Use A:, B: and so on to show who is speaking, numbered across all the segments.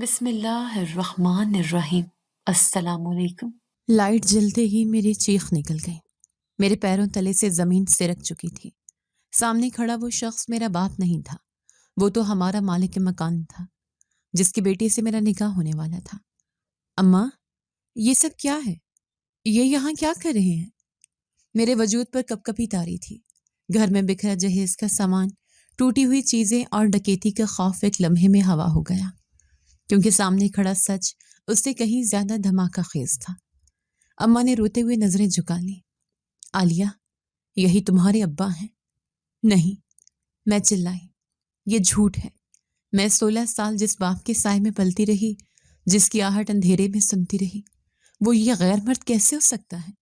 A: بسم اللہ الرحمن الرحیم۔ السلام علیکم۔
B: لائٹ جلتے ہی میری چیخ نکل گئی۔ میرے پیروں تلے سے زمین سرک چکی تھی۔ سامنے کھڑا وہ شخص میرا باپ نہیں تھا، وہ تو ہمارا مالک مکان تھا جس کی بیٹی سے میرا نکاح ہونے والا تھا۔ اماں، یہ سب کیا ہے؟ یہ یہاں کیا کر رہے ہیں؟ میرے وجود پر کپ کپی تاری تھی۔ گھر میں بکھرا جہیز کا سامان، ٹوٹی ہوئی چیزیں اور ڈکیتی کا خوف ایک لمحے میں ہوا ہو گیا، کیونکہ سامنے کھڑا سچ اس سے کہیں زیادہ دھماکہ خیز تھا۔ اماں نے روتے ہوئے نظریں جھکا لی۔ عالیہ، یہی تمہارے ابا ہیں؟ نہیں، میں چلائی۔ یہ جھوٹ ہے۔ میں 16 سال جس باپ کے سائے میں پلتی رہی، جس کی آہٹ اندھیرے میں سنتی رہی، وہ یہ غیر مرد کیسے ہو سکتا ہے؟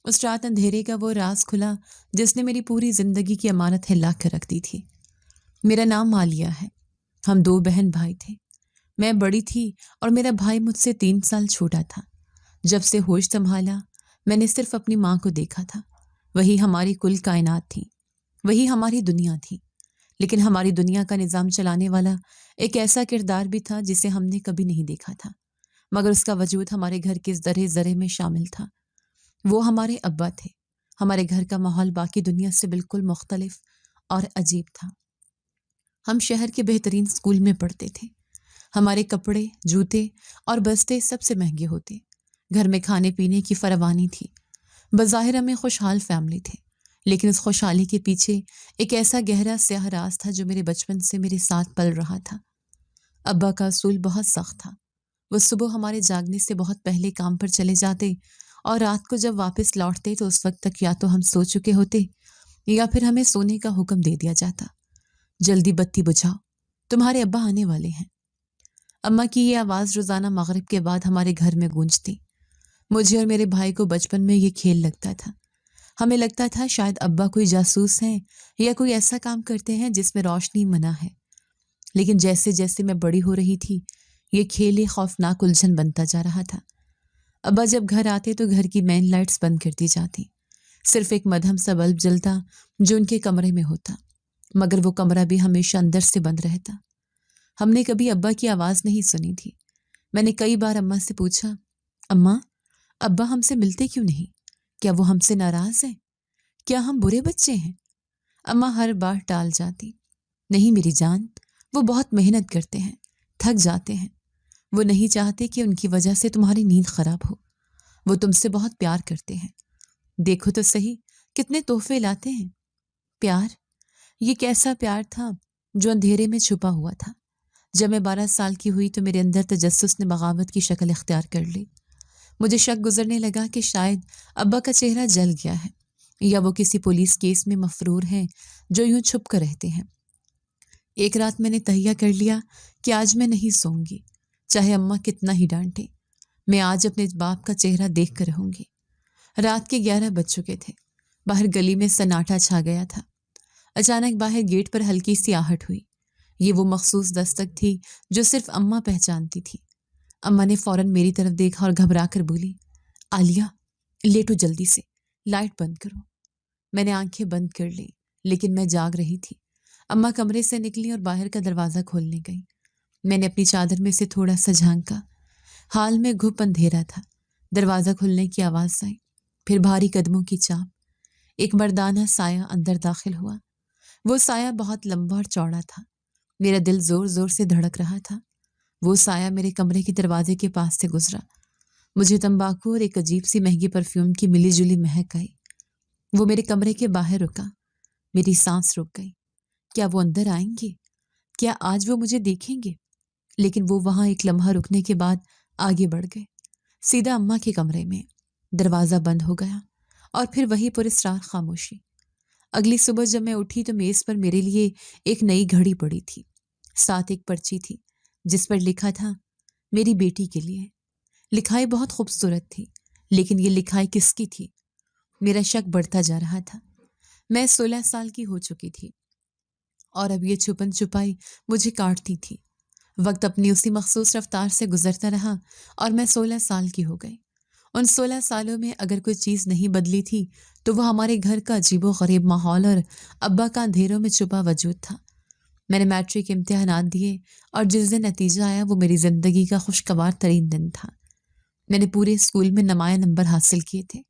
B: اس رات اندھیرے کا وہ راز کھلا جس نے میری پوری زندگی کی امانت ہلا کر رکھ دی تھی۔ میرا نام عالیہ ہے۔ ہم 2 بہن بھائی تھے۔ میں بڑی تھی اور میرا بھائی مجھ سے 3 سال چھوٹا تھا۔ جب سے ہوش سنبھالا، میں نے صرف اپنی ماں کو دیکھا تھا۔ وہی ہماری کل کائنات تھی، وہی ہماری دنیا تھی۔ لیکن ہماری دنیا کا نظام چلانے والا ایک ایسا کردار بھی تھا جسے ہم نے کبھی نہیں دیکھا تھا، مگر اس کا وجود ہمارے گھر کے ذرے ذرے میں شامل تھا۔ وہ ہمارے ابا تھے۔ ہمارے گھر کا ماحول باقی دنیا سے بالکل مختلف اور عجیب تھا۔ ہم شہر کے بہترین اسکول میں پڑھتے تھے۔ ہمارے کپڑے، جوتے اور بستے سب سے مہنگے ہوتے۔ گھر میں کھانے پینے کی فراوانی تھی۔ بظاہر ہمیں خوشحال فیملی تھے، لیکن اس خوشحالی کے پیچھے ایک ایسا گہرا سیاہ راز تھا جو میرے بچپن سے میرے ساتھ پل رہا تھا۔ ابا کا اصول بہت سخت تھا۔ وہ صبح ہمارے جاگنے سے بہت پہلے کام پر چلے جاتے اور رات کو جب واپس لوٹتے تو اس وقت تک یا تو ہم سو چکے ہوتے یا پھر ہمیں سونے کا حکم دے دیا جاتا۔ جلدی بتی بجھاؤ، تمہارے ابا آنے والے ہیں۔ اماں کی یہ آواز روزانہ مغرب کے بعد ہمارے گھر میں گونجتی۔ مجھے اور میرے بھائی کو بچپن میں یہ کھیل لگتا تھا۔ ہمیں لگتا تھا شاید ابا کوئی جاسوس ہیں یا کوئی ایسا کام کرتے ہیں جس میں روشنی منع ہے۔ لیکن جیسے جیسے میں بڑی ہو رہی تھی، یہ کھیل ایک خوفناک الجھن بنتا جا رہا تھا۔ ابا جب گھر آتے تو گھر کی مین لائٹس بند کر دی جاتی، صرف ایک مدھم سا بلب جلتا جو ان کے کمرے میں ہوتا، مگر وہ کمرہ بھی ہمیشہ اندر سے بند رہتا۔ ہم نے کبھی ابا کی آواز نہیں سنی تھی۔ میں نے کئی بار اماں سے پوچھا، اماں، ابا ہم سے ملتے کیوں نہیں؟ کیا وہ ہم سے ناراض ہیں؟ کیا ہم برے بچے ہیں؟ اماں ہر بار ٹال جاتی، نہیں میری جان، وہ بہت محنت کرتے ہیں، تھک جاتے ہیں۔ وہ نہیں چاہتے کہ ان کی وجہ سے تمہاری نیند خراب ہو۔ وہ تم سے بہت پیار کرتے ہیں۔ دیکھو تو صحیح کتنے تحفے لاتے ہیں۔ پیار؟ یہ کیسا پیار تھا جو اندھیرے میں چھپا ہوا تھا؟ جب میں 12 سال کی ہوئی تو میرے اندر تجسس نے بغاوت کی شکل اختیار کر لی۔ مجھے شک گزرنے لگا کہ شاید ابا کا چہرہ جل گیا ہے یا وہ کسی پولیس کیس میں مفرور ہیں جو یوں چھپ کر رہتے ہیں۔ ایک رات میں نے تہیہ کر لیا کہ آج میں نہیں سوں گی، چاہے اماں کتنا ہی ڈانٹے۔ میں آج اپنے باپ کا چہرہ دیکھ کر رہوں گی۔ رات کے 11 بج چکے تھے۔ باہر گلی میں سناٹا چھا گیا تھا۔ اچانک باہر گیٹ پر ہلکی سی آہٹ ہوئی۔ یہ وہ مخصوص دستک تھی جو صرف اماں پہچانتی تھی۔ اماں نے فوراً میری طرف دیکھا اور گھبرا کر بولی، عالیہ، لیٹو جلدی سے، لائٹ بند کرو۔ میں نے آنکھیں بند کر لی، لیکن میں جاگ رہی تھی۔ اماں کمرے سے نکلی اور باہر کا دروازہ کھولنے گئی۔ میں نے اپنی چادر میں سے تھوڑا سا جھانکا۔ حال میں گھپ اندھیرا تھا۔ دروازہ کھلنے کی آواز آئی، پھر بھاری قدموں کی چاپ۔ ایک مردانہ سایہ اندر داخل ہوا۔ وہ سایہ بہت لمبا اور چوڑا تھا۔ میرا دل زور زور سے دھڑک رہا تھا۔ وہ سایہ میرے کمرے کے دروازے کے پاس سے گزرا۔ مجھے تمباکو اور ایک عجیب سی مہنگی پرفیوم کی ملی جلی مہک آئی۔ وہ میرے کمرے کے باہر رکا۔ میری سانس رک گئی۔ کیا وہ اندر آئیں گے؟ کیا آج وہ مجھے دیکھیں گے؟ لیکن وہ وہاں ایک لمحہ رکنے کے بعد آگے بڑھ گئے، سیدھا اماں کے کمرے میں۔ دروازہ بند ہو گیا اور پھر وہی پراسرار خاموشی۔ اگلی صبح جب میں اٹھی تو میز پر میرے لیے ایک نئی گھڑی پڑی تھی، ساتھ ایک پرچی تھی جس پر لکھا تھا، میری بیٹی کے لیے۔ لکھائی بہت خوبصورت تھی، لیکن یہ لکھائی کس کی تھی؟ میرا شک بڑھتا جا رہا تھا۔ میں 16 سال کی ہو چکی تھی اور اب یہ چھپن چھپائی مجھے کاٹتی تھی۔ وقت اپنی اسی مخصوص رفتار سے گزرتا رہا اور میں 16 سال کی ہو گئی۔ ان 16 سالوں میں اگر کوئی چیز نہیں بدلی تھی تو وہ ہمارے گھر کا عجیب و غریب ماحول اور ابا کا اندھیروں میں چھپا وجود تھا۔ میں نے میٹرک امتحانات دیے اور جس دن نتیجہ آیا وہ میری زندگی کا خوشگوار ترین دن تھا۔ میں نے پورے اسکول میں نمایاں نمبر حاصل کیے تھے۔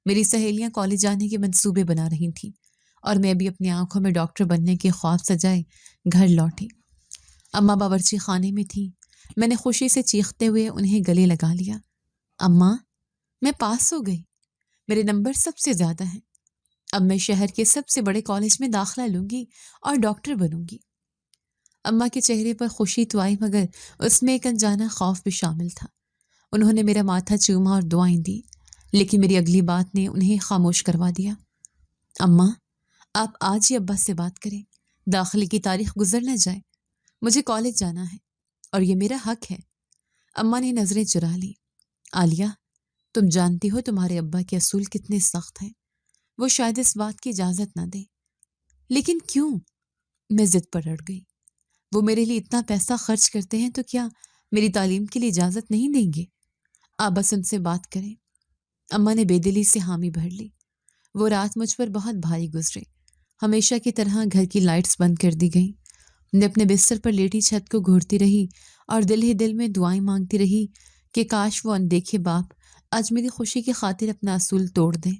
B: میری سہیلیاں کالج جانے کے منصوبے بنا رہی تھیں اور میں بھی اپنی آنکھوں میں ڈاکٹر بننے کے خواب سجائے گھر لوٹی۔ اماں باورچی خانے میں تھیں۔ میں نے خوشی سے چیختے ہوئے انہیں گلے لگا لیا۔ اماں، میں پاس ہو گئی، میرے نمبر سب سے زیادہ ہیں، اب میں شہر کے سب سے بڑے کالج میں داخلہ لوں گی اور ڈاکٹر بنوں گی۔ اماں کے چہرے پر خوشی تو آئی مگر اس میں ایک انجانا خوف بھی شامل تھا۔ انہوں نے میرا ماتھا چوما اور دعائیں دی، لیکن میری اگلی بات نے انہیں خاموش کروا دیا۔ اماں، آپ آج ہی ابا سے بات کریں، داخلے کی تاریخ گزر نہ جائے، مجھے کالج جانا ہے اور یہ میرا حق ہے۔ اماں نے نظریں چرا لی۔ عالیہ، تم جانتی ہو تمہارے ابا کے اصول کتنے سخت ہیں، وہ شاید اس بات کی اجازت نہ دیں۔ لیکن کیوں؟ میں ضد پر اڑ گئی۔ وہ میرے لیے اتنا پیسہ خرچ کرتے ہیں تو کیا میری تعلیم کے لیے اجازت نہیں دیں گے؟ آپ بس ان سے بات کریں۔ اماں نے بے دلی سے حامی بھر لی۔ وہ رات مجھ پر بہت بھاری گزرے۔ ہمیشہ کی طرح گھر کی لائٹس بند کر دی گئیں۔ میں اپنے بستر پر لیٹی چھت کو گھورتی رہی اور دل ہی دل میں دعائیں مانگتی رہی کہ کاش وہ اندیکھے باپ آج میری خوشی کی خاطر اپنا اصول توڑ دیں۔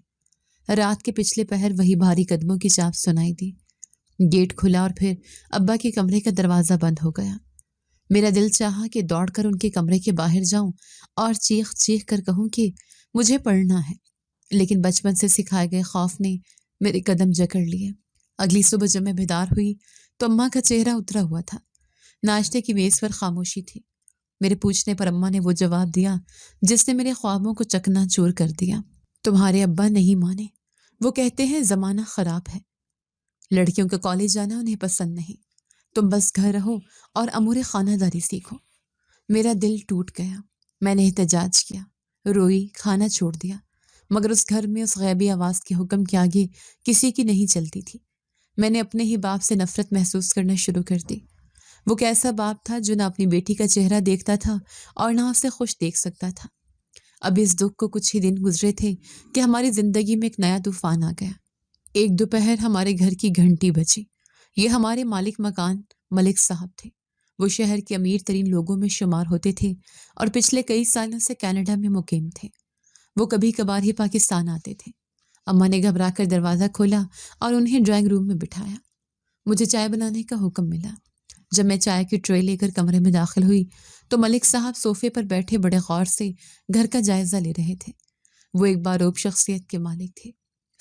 B: رات کے پچھلے پہر وہی بھاری قدموں کی چاپ سنائی دی۔ گیٹ کھلا اور پھر ابا کے کمرے کا دروازہ بند ہو گیا۔ میرا دل چاہا کہ دوڑ کر ان کے کمرے کے باہر جاؤں اور چیخ چیخ کر کہوں کہ مجھے پڑھنا ہے، لیکن بچپن سے سکھائے گئے خوف نے میرے قدم جکڑ لیے۔ اگلی صبح جب میں بیدار ہوئی تو اماں کا چہرہ اترا ہوا تھا۔ ناشتے کی میز پر خاموشی تھی۔ میرے پوچھنے پر اماں نے وہ جواب دیا جس نے میرے خوابوں کو چکنا چور کر دیا۔ تمہارے ابا نہیں مانے، وہ کہتے ہیں زمانہ خراب ہے، لڑکیوں کا کالج جانا انہیں پسند نہیں، تم بس گھر رہو اور امور خانہ داری سیکھو۔ میرا دل ٹوٹ گیا۔ میں نے احتجاج کیا، روئی، کھانا چھوڑ دیا، مگر اس گھر میں اس غیبی آواز کے حکم کے آگے کسی کی نہیں چلتی تھی۔ میں نے اپنے ہی باپ سے نفرت محسوس کرنا شروع کر دی۔ وہ کیسا باپ تھا جو نہ اپنی بیٹی کا چہرہ دیکھتا تھا اور نہ اسے خوش دیکھ سکتا تھا۔ اب اس دکھ کو کچھ ہی دن گزرے تھے کہ ہماری زندگی میں ایک نیا طوفان آ گیا۔ ایک دوپہر ہمارے گھر کی گھنٹی بجی۔ یہ ہمارے مالک مکان ملک صاحب تھے۔ وہ شہر کے امیر ترین لوگوں میں شمار ہوتے تھے اور پچھلے کئی سالوں سے کینیڈا میں مقیم تھے۔ وہ کبھی کبھار ہی پاکستان آتے تھے۔ اماں نے گھبرا کر دروازہ کھولا اور انہیں ڈرائنگ روم میں بٹھایا۔ مجھے چائے بنانے کا حکم ملا۔ جب میں چائے کی ٹرے لے کر کمرے میں داخل ہوئی تو ملک صاحب صوفے پر بیٹھے بڑے غور سے گھر کا جائزہ لے رہے تھے۔ وہ ایک باروب شخصیت کے مالک تھے۔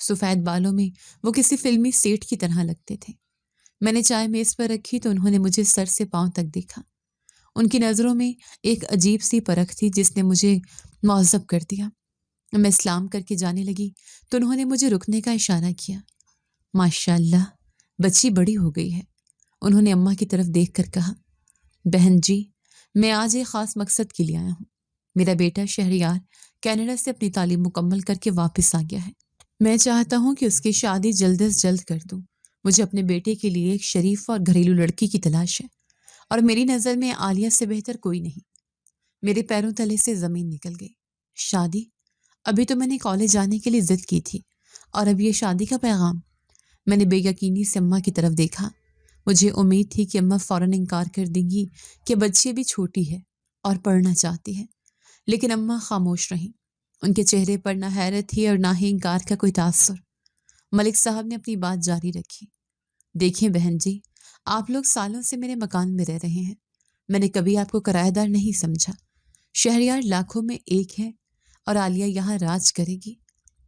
B: سفید بالوں میں وہ کسی فلمی سیٹ کی طرح لگتے تھے۔ میں نے چائے میز پر رکھی تو انہوں نے مجھے سر سے پاؤں تک دیکھا۔ ان کی نظروں میں ایک عجیب سی پرکھ تھی جس نے مجھے معذب کر دیا۔ میں سلام کر کے جانے لگی تو انہوں نے مجھے رکنے کا اشارہ کیا۔ ماشاء اللہ، بچی بڑی ہو گئی ہے، انہوں نے اماں کی طرف دیکھ کر کہا۔ بہن جی، میں آج ایک خاص مقصد کے لیے آیا ہوں۔ میرا بیٹا شہریار کینیڈا سے اپنی تعلیم مکمل کر کے واپس آ گیا ہے۔ میں چاہتا ہوں کہ اس کی شادی جلد از جلد کر دوں۔ مجھے اپنے بیٹے کے لیے ایک شریف اور گھریلو لڑکی کی تلاش ہے اور میری نظر میں عالیہ سے بہتر کوئی نہیں۔ میرے پیروں تلے سے زمین نکل گئی۔ شادی؟ ابھی تو میں نے کالج جانے کے لیے ضد کی تھی اور اب یہ شادی کا پیغام؟ میں نے بے یقینی سے اماں کی طرف دیکھا۔ مجھے امید تھی کہ اماں فوراً انکار کر دیں گی کہ بچی ابھی چھوٹی ہے اور پڑھنا چاہتی ہے، لیکن اماں خاموش رہیں۔ ان کے چہرے پر نہ حیرت تھی اور نہ ہی انکار کا کوئی تاثر۔ ملک صاحب نے اپنی بات جاری رکھی۔ دیکھیں بہن جی، آپ لوگ سالوں سے میرے مکان میں رہ رہے ہیں، میں نے کبھی آپ کو کرایہ دار نہیں سمجھا۔ شہریار لاکھوں میں ایک ہے اور عالیہ یہاں راج کرے گی۔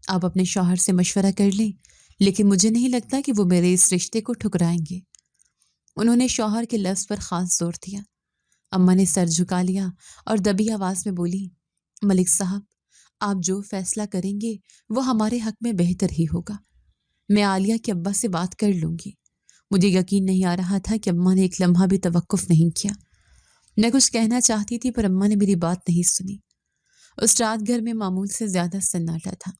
B: آپ اپنے شوہر سے مشورہ کر لیں، لیکن مجھے نہیں لگتا کہ وہ میرے اس رشتے کو ٹھکرائیں گے۔ انہوں نے شوہر کے لفظ پر خاص زور دیا۔ اماں نے سر جھکا لیا اور دبی آواز میں بولی، ملک صاحب، آپ جو فیصلہ کریں گے وہ ہمارے حق میں بہتر ہی ہوگا۔ میں عالیہ کے ابا سے بات کر لوں گی۔ مجھے یقین نہیں آ رہا تھا کہ اماں نے ایک لمحہ بھی توقف نہیں کیا۔ میں کچھ کہنا چاہتی تھی پر اماں نے میری بات نہیں سنی۔ اس رات گھر میں معمول سے زیادہ سناٹا تھا۔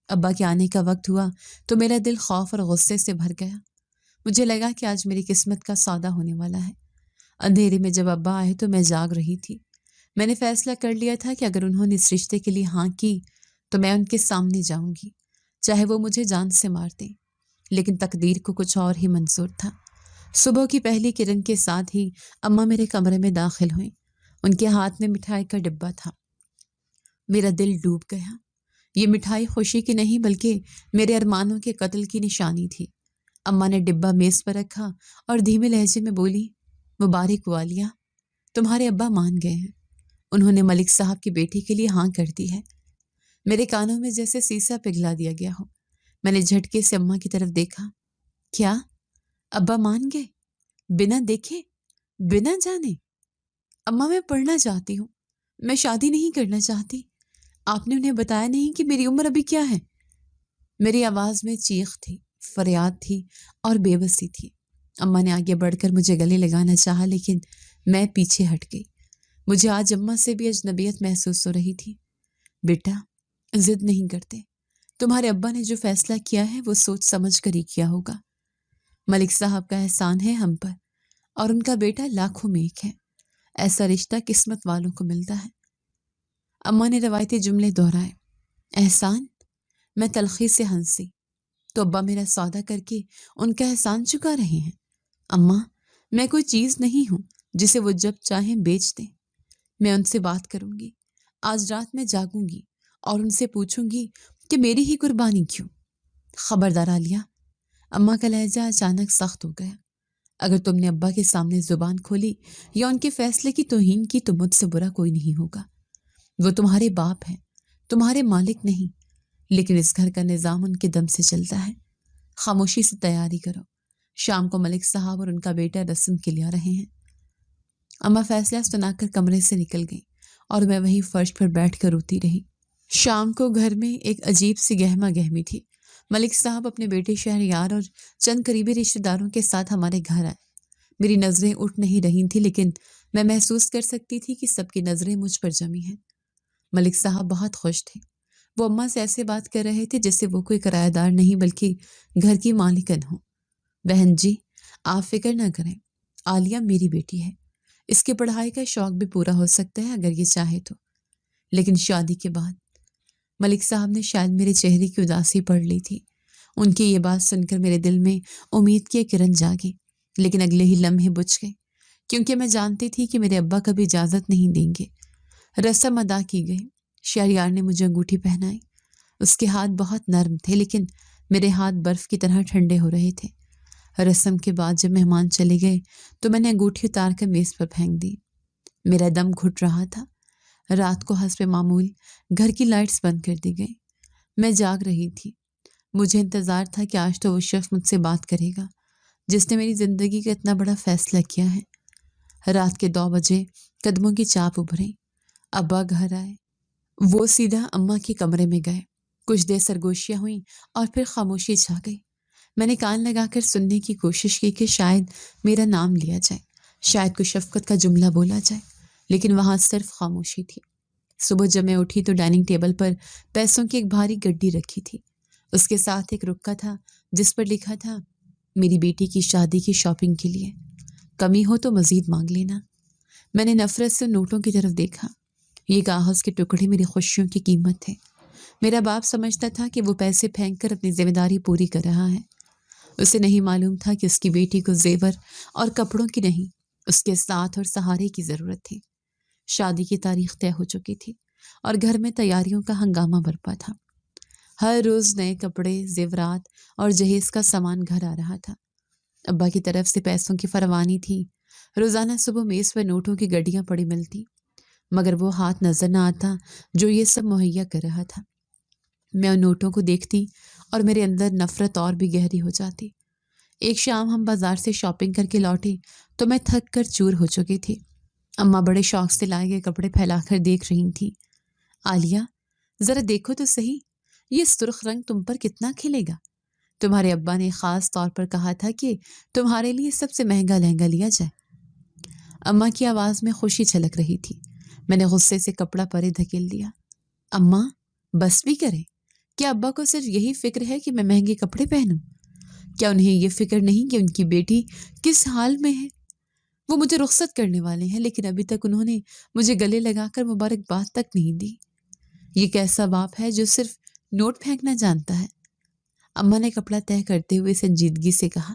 B: ابا کے آنے کا وقت ہوا تو میرا دل خوف اور غصے سے بھر گیا۔ مجھے لگا کہ آج میری قسمت کا سودا ہونے والا ہے۔ اندھیرے میں جب ابا آئے تو میں جاگ رہی تھی۔ میں نے فیصلہ کر لیا تھا کہ اگر انہوں نے اس رشتے کے لیے ہاں کی تو میں ان کے سامنے جاؤں گی، چاہے وہ مجھے جان سے مار دیں۔ لیکن تقدیر کو کچھ اور ہی منظور تھا۔ صبح کی پہلی کرن کے ساتھ ہی اماں میرے کمرے میں داخل ہوئیں۔ ان کے ہاتھ میں مٹھائی کا ڈبہ تھا۔ میرا دل ڈوب گیا۔ یہ مٹھائی خوشی کی نہیں بلکہ میرے ارمانوں کے قتل کی نشانی تھی۔ اماں نے ڈبہ میز پر رکھا اور دھیمے لہجے میں بولی، مبارک ہو عالیہ، تمہارے ابا مان گئے ہیں۔ انہوں نے ملک صاحب کی بیٹی کے لیے ہاں کر دی ہے۔ میرے کانوں میں جیسے سیسا پگھلا دیا گیا ہو۔ میں نے جھٹکے سے اماں کی طرف دیکھا۔ کیا ابا مان گئے؟ بنا دیکھے، بنا جانے؟ اماں میں پڑھنا چاہتی ہوں، میں شادی نہیں کرنا چاہتی۔ آپ نے انہیں بتایا نہیں کہ میری عمر ابھی کیا ہے؟ میری آواز میں چیخ تھی، فریاد تھی اور بے بسی تھی۔ اماں نے آگے بڑھ کر مجھے گلے لگانا چاہا لیکن میں پیچھے ہٹ گئی۔ مجھے آج اماں سے بھی اجنبیت محسوس ہو رہی تھی۔ بیٹا، ضد نہیں کرتے۔ تمہارے ابا نے جو فیصلہ کیا ہے وہ سوچ سمجھ کر ہی کیا ہوگا۔ ملک صاحب کا احسان ہے ہم پر، اور ان کا بیٹا لاکھوں میں ایک ہے۔ ایسا رشتہ قسمت والوں کو ملتا ہے۔ اماں نے روایتی جملے دہرائے۔ احسان؟ میں تلخی سے ہنسی۔ تو ابا میرا سودا کر کے ان کا احسان چکا رہے ہیں؟ اماں، میں کوئی چیز نہیں ہوں جسے وہ جب چاہیں بیچ دیں۔ میں ان سے بات کروں گی۔ آج رات میں جاگوں گی اور ان سے پوچھوں گی کہ میری ہی قربانی کیوں؟ خبردار عالیہ، اماں کا لہجہ اچانک سخت ہو گیا۔ اگر تم نے ابا کے سامنے زبان کھولی یا ان کے فیصلے کی توہین کی تو مجھ سے برا کوئی نہیں ہوگا۔ وہ تمہارے باپ ہیں، تمہارے مالک نہیں، لیکن اس گھر کا نظام ان کے دم سے چلتا ہے۔ خاموشی سے تیاری کرو، شام کو ملک صاحب اور ان کا بیٹا رسم کے لیے آ رہے ہیں۔ اماں فیصلہ سنا کر کمرے سے نکل گئی اور میں وہیں فرش پر بیٹھ کر روتی رہی۔ شام کو گھر میں ایک عجیب سی گہما گہمی تھی۔ ملک صاحب اپنے بیٹے شہریار اور چند قریبی رشتہ داروں کے ساتھ ہمارے گھر آئے۔ میری نظریں اٹھ نہیں رہی تھی لیکن میں محسوس کر سکتی تھی کہ سب کی نظریں مجھ پر جمی ہیں۔ ملک صاحب بہت خوش تھے۔ وہ اماں سے ایسے بات کر رہے تھے جیسے وہ کوئی کرایہ دار نہیں بلکہ گھر کی مالکن ہوں۔ بہن جی، آپ فکر نہ کریں، عالیہ میری بیٹی ہے۔ اس کی پڑھائی کا شوق بھی پورا ہو سکتا ہے اگر یہ چاہے تو، لیکن شادی کے بعد۔ ملک صاحب نے شاید میرے چہرے کی اداسی پڑھ لی تھی۔ ان کی یہ بات سن کر میرے دل میں امید کی کرن جاگی، لیکن اگلے ہی لمحے بجھ گئی، کیونکہ میں جانتی تھی کہ میرے ابا کبھی اجازت نہیں دیں گے۔ رسم ادا کی گئی۔ شہریار نے مجھے انگوٹھی پہنائی۔ اس کے ہاتھ بہت نرم تھے لیکن میرے ہاتھ برف کی طرح ٹھنڈے ہو رہے تھے۔ رسم کے بعد جب مہمان چلے گئے تو میں نے انگوٹھی اتار کر میز پر پھینک دی۔ میرا دم گھٹ رہا تھا۔ رات کو حسب معمول گھر کی لائٹس بند کر دی گئی۔ میں جاگ رہی تھی۔ مجھے انتظار تھا کہ آج تو وہ شخص مجھ سے بات کرے گا جس نے میری زندگی کا اتنا بڑا فیصلہ کیا ہے۔ رات کے 2 بجے قدموں کی چاپ ابھری۔ ابا گھر آئے۔ وہ سیدھا اماں کے کمرے میں گئے۔ کچھ دیر سرگوشیاں ہوئیں اور پھر خاموشی چھا گئی۔ میں نے کان لگا کر سننے کی کوشش کی کہ شاید میرا نام لیا جائے، شاید کوئی شفقت کا جملہ بولا جائے، لیکن وہاں صرف خاموشی تھی۔ صبح جب میں اٹھی تو ڈائننگ ٹیبل پر پیسوں کی ایک بھاری گڈی رکھی تھی۔ اس کے ساتھ ایک رکا تھا جس پر لکھا تھا، میری بیٹی کی شادی کی شاپنگ کے لیے، کمی ہو تو مزید مانگ لینا۔ میں نے نفرت سے نوٹوں کی طرف دیکھا۔ یہ کاغذ کے ٹکڑے میری خوشیوں کی قیمت تھے۔ میرا باپ سمجھتا تھا کہ وہ پیسے پھینک کر اپنی ذمہ داری پوری کر رہا ہے۔ اسے نہیں معلوم تھا کہ اس کی بیٹی کو زیور اور کپڑوں کی نہیں، اس کے ساتھ اور سہارے کی ضرورت تھی۔ شادی کی تاریخ طے ہو چکی تھی اور گھر میں تیاریوں کا ہنگامہ برپا تھا۔ ہر روز نئے کپڑے، زیورات اور جہیز کا سامان گھر آ رہا تھا۔ ابا کی طرف سے پیسوں کی فراوانی تھی۔ روزانہ صبح میز پر نوٹوں کی گڈیاں پڑی ملتی، مگر وہ ہاتھ نظر نہ آتا جو یہ سب مہیا کر رہا تھا۔ میں ان نوٹوں کو دیکھتی اور میرے اندر نفرت اور بھی گہری ہو جاتی۔ ایک شام ہم بازار سے شاپنگ کر کے لوٹے تو میں تھک کر چور ہو چکی تھی۔ اماں بڑے شوق سے لائے گئے کپڑے پھیلا کر دیکھ رہی تھیں۔ عالیہ، ذرا دیکھو تو صحیح، یہ سرخ رنگ تم پر کتنا کھلے گا۔ تمہارے ابا نے خاص طور پر کہا تھا کہ تمہارے لیے سب سے مہنگا لہنگا لیا جائے۔ اماں کی آواز میں خوشی چھلک رہی تھی۔ میں نے غصے سے کپڑا پرے دھکیل دیا۔ اماں، بس بھی کرے، کیا ابا کو صرف یہی فکر ہے کہ میں مہنگے کپڑے پہنوں؟ کیا انہیں یہ فکر نہیں کہ ان کی بیٹی کس حال میں ہے؟ وہ مجھے رخصت کرنے والے ہیں لیکن ابھی تک انہوں نے مجھے گلے لگا کر مبارکباد تک نہیں دی۔ یہ کیسا باپ ہے جو صرف نوٹ پھینکنا جانتا ہے؟ اماں نے کپڑا طے کرتے ہوئے سنجیدگی سے کہا،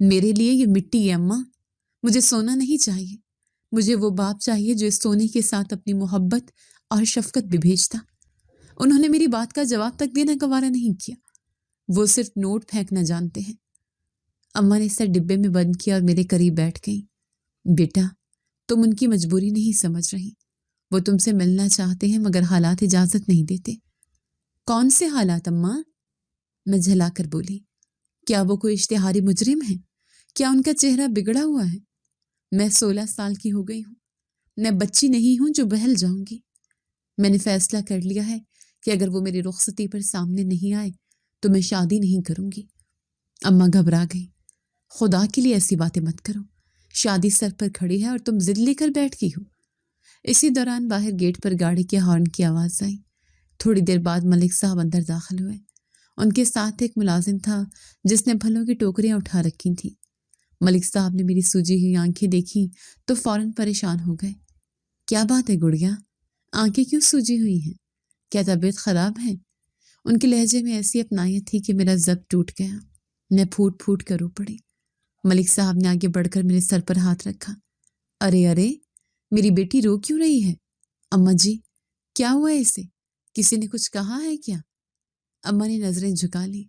B: میرے لیے یہ مٹی ہے اماں، مجھے سونا نہیں چاہیے، مجھے وہ باپ چاہیے جو اس سونے کے ساتھ اپنی محبت اور شفقت بھی بھیجتا۔ انہوں نے میری بات کا جواب تک دینا گوارا نہیں کیا، وہ صرف نوٹ پھینکنا جانتے ہیں۔ اماں نے اسے ڈبے میں بند کیا اور میرے قریب بیٹھ گئی۔ بیٹا، تم ان کی مجبوری نہیں سمجھ رہی، وہ تم سے ملنا چاہتے ہیں مگر حالات اجازت نہیں دیتے۔ کون سے حالات اماں؟ میں جھلا کر بولی۔ کیا وہ کوئی اشتہاری مجرم ہے؟ کیا ان کا چہرہ بگڑا ہوا ہے؟ میں 16 سال کی ہو گئی ہوں، میں بچی نہیں ہوں جو بہل جاؤں گی۔ میں نے فیصلہ کر لیا ہے کہ اگر وہ میری رخصتی پر سامنے نہیں آئے تو میں شادی نہیں کروں گی۔ اماں گھبرا گئی۔ خدا کے لیے ایسی باتیں مت کرو، شادی سر پر کھڑی ہے اور تم ضد لے کر بیٹھ گئی ہو۔ اسی دوران باہر گیٹ پر گاڑی کے ہارن کی آواز آئی۔ تھوڑی دیر بعد ملک صاحب اندر داخل ہوئے۔ ان کے ساتھ ایک ملازم تھا جس نے پھلوں کی ٹوکریاں اٹھا رکھی تھیں۔ ملک صاحب نے میری سوجی ہوئی آنکھیں دیکھی تو فوراً پریشان ہو گئے۔ کیا بات ہے گڑیا؟ آنکھیں کیوں سوجی ہوئی ہیں؟ کیا طبیعت خراب ہے؟ ان کے لہجے میں ایسی اپنائیت تھی کہ میرا ضبط ٹوٹ گیا۔ میں پھوٹ پھوٹ کر رو پڑی۔ ملک صاحب نے آگے بڑھ کر میرے سر پر ہاتھ رکھا۔ ارے ارے، میری بیٹی رو کیوں رہی ہے؟ اماں جی، کیا ہوا ہے اسے؟ کسی نے کچھ کہا ہے کیا؟ اماں نے نظریں جھکا لی۔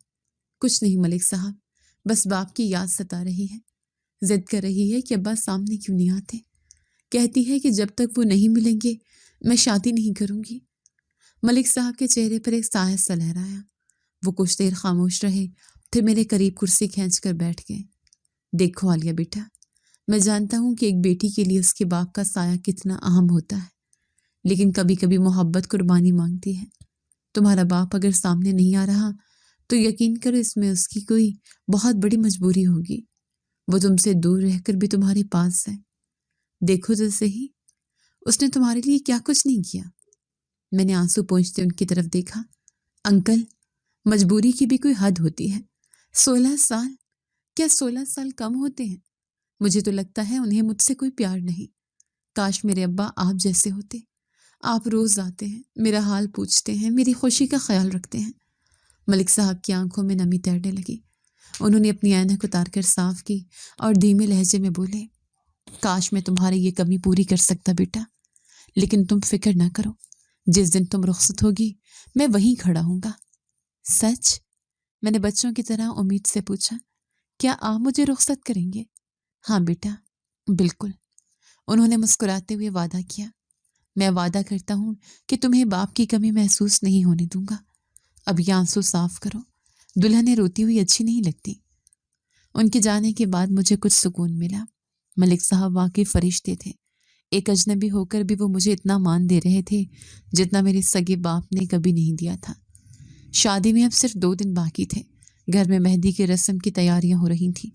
B: کچھ نہیں ملک صاحب، بس باپ کی یاد ستا رہی ہے، ضد کر رہی ہے کہ ابا سامنے کیوں نہیں آتے، کہتی ہے کہ جب تک وہ نہیں ملیں گے میں شادی نہیں کروں گی۔ ملک صاحب کے چہرے پر ایک سایہ سا لہرایا۔ وہ کچھ دیر خاموش رہے، پھر میرے قریب کرسی کھینچ کر بیٹھ گئے۔ دیکھو عالیہ بیٹا، میں جانتا ہوں کہ ایک بیٹی کے لیے اس کے باپ کا سایہ کتنا اہم ہوتا ہے، لیکن کبھی کبھی محبت قربانی مانگتی ہے۔ تمہارا باپ اگر سامنے نہیں آ رہا تو یقین کرو اس میں اس کی کوئی بہت بڑی مجبوری ہوگی۔ وہ تم سے دور رہ کر بھی تمہارے پاس ہے۔ دیکھو تو صحیح، اس نے تمہارے لیے کیا کچھ نہیں کیا۔ میں نے آنسو پونچھتے ان کی طرف دیکھا۔ انکل، مجبوری کی بھی کوئی حد ہوتی ہے۔ 16 سال، کیا 16 سال کم ہوتے ہیں؟ مجھے تو لگتا ہے انہیں مجھ سے کوئی پیار نہیں۔ کاش میرے ابا آپ جیسے ہوتے۔ آپ روز آتے ہیں، میرا حال پوچھتے ہیں، میری خوشی کا خیال رکھتے ہیں۔ ملک صاحب کی آنکھوں میں نمی تیرنے لگی۔ انہوں نے اپنی عینک اتار کر صاف کی اور دھیمے لہجے میں بولے، کاش میں تمہاری یہ کمی پوری کر سکتا بیٹا، لیکن تم فکر نہ کرو، جس دن تم رخصت ہوگی میں وہیں کھڑا ہوں گا۔ سچ؟ میں نے بچوں کی طرح امید سے پوچھا۔ کیا آپ مجھے رخصت کریں گے؟ ہاں بیٹا، بالکل۔ انہوں نے مسکراتے ہوئے وعدہ کیا۔ میں وعدہ کرتا ہوں کہ تمہیں باپ کی کمی محسوس نہیں ہونے دوں گا۔ اب یہ آنسو صاف کرو، دلہنیں روتی ہوئی اچھی نہیں لگتی۔ ان کے جانے کے بعد مجھے کچھ سکون ملا۔ ملک صاحب واقعی فرشتے تھے۔ ایک اجنبی ہو کر بھی وہ مجھے اتنا مان دے رہے تھے جتنا میرے سگے باپ نے کبھی نہیں دیا تھا۔ شادی میں اب صرف 2 دن باقی تھے۔ گھر میں مہندی کی رسم کی تیاریاں ہو رہی تھیں۔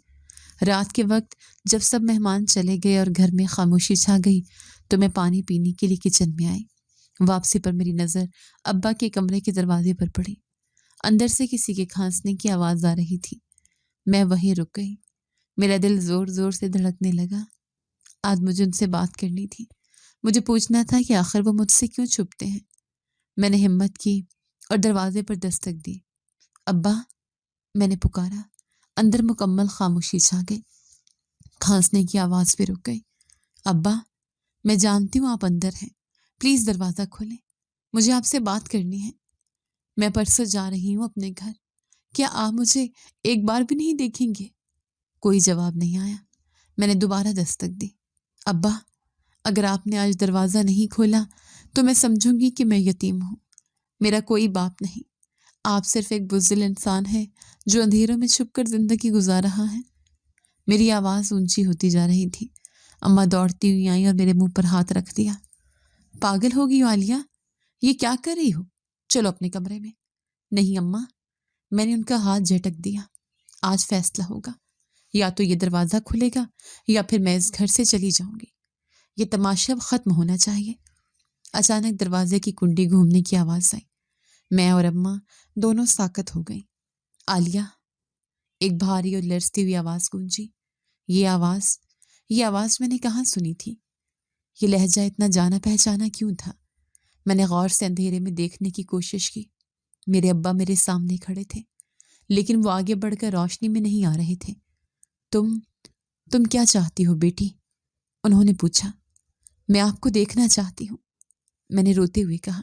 B: رات کے وقت جب سب مہمان چلے گئے اور گھر میں خاموشی چھا گئی تو میں پانی پینے کے لیے کچن میں آئی۔ واپسی پر میری نظر ابا کے کمرے کے دروازے پر پڑی۔ اندر سے کسی کے کھانسنے کی آواز آ رہی تھی۔ میں وہیں رک گئی۔ میرا دل زور زور سے دھڑکنے لگا۔ آج مجھے ان سے بات کرنی تھی۔ مجھے پوچھنا تھا کہ آخر وہ مجھ سے کیوں چھپتے ہیں۔ میں نے ہمت کی اور دروازے پر دستک دی۔ ابا، میں نے پکارا۔ اندر مکمل خاموشی چھا گئی۔ کھانسنے کی آواز پہ رک گئی۔ ابا، میں جانتی ہوں آپ اندر ہیں، پلیز دروازہ کھولیں، مجھے آپ سے بات کرنی ہے۔ میں پرسوں جا رہی ہوں اپنے گھر، کیا آپ مجھے ایک بار بھی نہیں دیکھیں گے؟ کوئی جواب نہیں آیا۔ میں نے دوبارہ دستک دی۔ ابا، اگر آپ نے آج دروازہ نہیں کھولا تو میں سمجھوں گی کہ میں یتیم ہوں۔ میرا کوئی باپ نہیں، آپ صرف ایک بزدل انسان ہے جو اندھیروں میں چھپ کر زندگی گزار رہا ہے۔ میری آواز اونچی ہوتی جا رہی تھی۔ اماں دوڑتی ہوئی آئیں اور میرے منہ پر ہاتھ رکھ دیا۔ پاگل ہو گئی ہو عالیہ، یہ کیا کر رہی ہو؟ چلو اپنے کمرے میں۔ نہیں اماں، میں نے ان کا ہاتھ جھٹک دیا۔ آج فیصلہ ہوگا، یا تو یہ دروازہ کھلے گا یا پھر میں اس گھر سے چلی جاؤں گی۔ یہ تماشا اب ختم ہونا چاہیے۔ اچانک دروازے کی کنڈی گھومنے کی آواز آئی۔ میں اور اماں دونوں ساکت ہو گئیں۔ عالیہ، ایک بھاری اور لرزتی ہوئی آواز گونجی۔ یہ آواز میں نے کہاں سنی تھی؟ یہ لہجہ اتنا جانا پہچانا کیوں تھا؟ میں نے غور سے اندھیرے میں دیکھنے کی کوشش کی۔ میرے ابا میرے سامنے کھڑے تھے، لیکن وہ آگے بڑھ کر روشنی میں نہیں آ رہے تھے۔ تم کیا چاہتی ہو بیٹی؟ انہوں نے پوچھا۔ میں آپ کو دیکھنا چاہتی ہوں، میں نے روتے ہوئے کہا۔